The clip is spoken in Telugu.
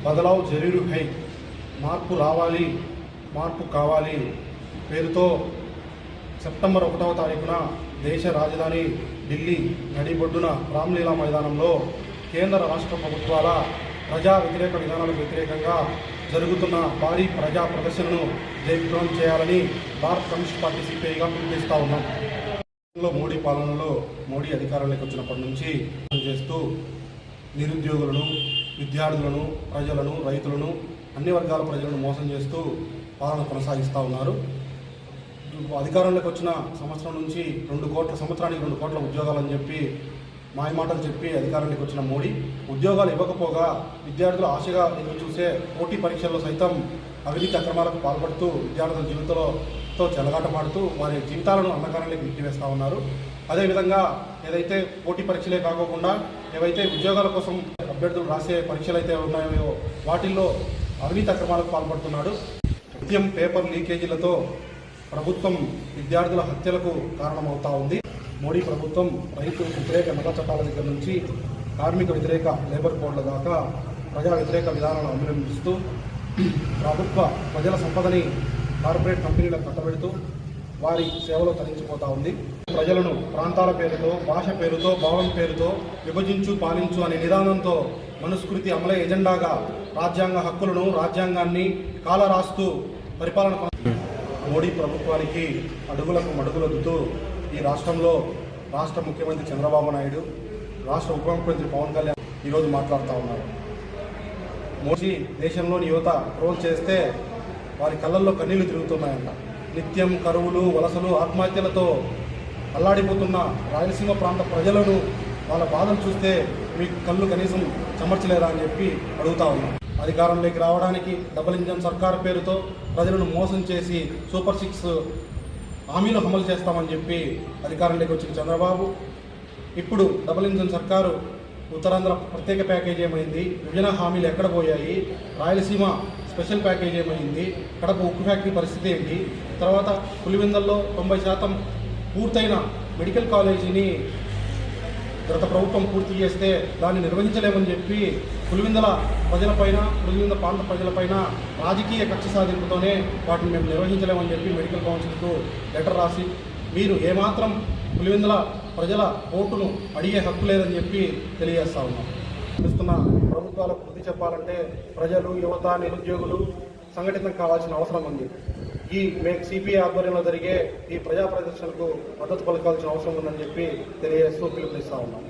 బదలావ్ జరూరు హై, మార్పు రావాలి, మార్పు కావాలి పేరుతో సెప్టెంబర్ 1వ తారీఖున దేశ రాజధాని ఢిల్లీ నడిబొడ్డున రామ్లీలా మైదానంలో కేంద్ర రాష్ట్ర ప్రభుత్వాల ప్రజా వ్యతిరేక విధానాలకు వ్యతిరేకంగా జరుగుతున్న భారీ ప్రజా ప్రదర్శనను జయప్రదం చేయాలని భారత కమ్యూనిస్ట్ పార్టీ సిపిఐగా పిలుపునిస్తూ ఉన్నాం. మోడీ పాలనలో మోడీ అధికారంలోకి వచ్చినప్పటి నుంచి చేస్తూ నిరుద్యోగులను, విద్యార్థులను, ప్రజలను, రైతులను, అన్ని వర్గాల ప్రజలను మోసం చేస్తూ పాలన కొనసాగిస్తూ ఉన్నారు. అధికారంలోకి వచ్చిన సంవత్సరం నుంచి సంవత్సరానికి 2 కోట్ల ఉద్యోగాలని చెప్పి మాయమాటలు చెప్పి అధికారంలోకి వచ్చిన మోడీ ఉద్యోగాలు ఇవ్వకపోగా విద్యార్థులు ఆశగా ఎదురు చూసే పోటీ పరీక్షల్లో సైతం అవినీతి అక్రమాలకు పాల్పడుతూ విద్యార్థుల జీవితంతో చెలగాటమాడుతూ వారి జీవితాలను అంధకారంలోకి నెట్టివేస్తూ ఉన్నారు. అదేవిధంగా ఏదైతే పోటీ పరీక్షలే కాకుండా ఏవైతే ఉద్యోగాల కోసం అభ్యర్థులు రాసే పరీక్షలు అయితే ఉన్నాయో వాటిల్లో అవినీతి అక్రమాలకు పాల్పడుతున్నాడు. నిత్యం పేపర్ లీకేజీలతో ప్రభుత్వం విద్యార్థుల హత్యలకు కారణమవుతా ఉంది. మోడీ ప్రభుత్వం రైతు వ్యతిరేక నల్ల చట్టాల దగ్గర నుంచి కార్మిక వ్యతిరేక లేబర్ కోడ్ల దాకా ప్రజా వ్యతిరేక విధానాలను అవలంబిస్తూ ప్రజల సంపదని కార్పొరేట్ కంపెనీలకు కట్టబెడుతూ వారి సేవలో తరించిపోతూ ఉంది. ప్రజలను ప్రాంతాల పేరుతో, భాష పేరుతో, భావం పేరుతో విభజించు పాలించు అనే నిదానంతో మనుస్మృతి అమలే ఎజెండాగా రాజ్యాంగ హక్కులను, రాజ్యాంగాన్ని కాలరాస్తూ పరిపాలన మోడీ ప్రభుత్వానికి అడుగులకు మడుగులొద్దుతూ ఈ రాష్ట్రంలో రాష్ట్ర ముఖ్యమంత్రి చంద్రబాబు నాయుడు, రాష్ట్ర ఉప ముఖ్యమంత్రి పవన్ కళ్యాణ్ ఈరోజు మాట్లాడుతూ ఉన్నారు. మోడీ దేశంలోని యువత ట్రోల్ చేస్తే వారి కళ్ళల్లో కన్నీళ్లు తిరుగుతున్నాయంట. నిత్యం కరువులు, వలసలు, ఆత్మహత్యలతో అల్లాడిపోతున్న రాయలసీమ ప్రాంత ప్రజలను వాళ్ళ బాధలు చూస్తే మీకు కళ్ళు కనీసం చెమర్చలేరా అని చెప్పి అడుగుతా ఉన్నాం. అధికారంలోకి రావడానికి డబుల్ ఇంజన్ సర్కార్ పేరుతో ప్రజలను మోసం చేసి సూపర్ 6 హామీలు అమలు చేస్తామని చెప్పి అధికారంలోకి వచ్చిన చంద్రబాబు ఇప్పుడు డబుల్ ఇంజన్ సర్కారు ఉత్తరాంధ్ర ప్రత్యేక ప్యాకేజ్ ఏమైంది, విభజన హామీలు ఎక్కడ పోయాయి, రాయలసీమ స్పెషల్ ప్యాకేజ్ ఏమైంది, కడప ఉక్కు ఫ్యాక్టరీ పరిస్థితి ఏంటి, తర్వాత పులివెందల్లో 90% పూర్తయిన మెడికల్ కాలేజీని గత ప్రభుత్వం పూర్తి చేస్తే దాన్ని నిర్వహించలేమని చెప్పి పులివెందుల ప్రజలపైన, పులివెందుల ప్రాంత ప్రజలపైన రాజకీయ కక్ష సాధింపుతోనే వాటిని మేము నిర్వహించలేమని చెప్పి మెడికల్ కౌన్సిల్కు లెటర్ రాసి మీరు ఏమాత్రం పులివెందుల ప్రజల ఓటును అడిగే హక్కు లేదని చెప్పి తెలియజేస్తా ఉన్నాం. ఇస్తున్న ప్రభుత్వాలకు బుద్ధి చెప్పాలంటే ప్రజలు, యువత, నిరుద్యోగులు సంఘటితం కావాల్సిన అవసరం ఉంది. ఈ సిపిఐ ఆధ్వర్యంలో జరిగే ఈ ప్రజా ప్రదర్శనకు మద్దతు పలకాల్సిన అవసరం ఉందని చెప్పి తెలియజేస్తూ పిలుపునిస్తా ఉన్నాం.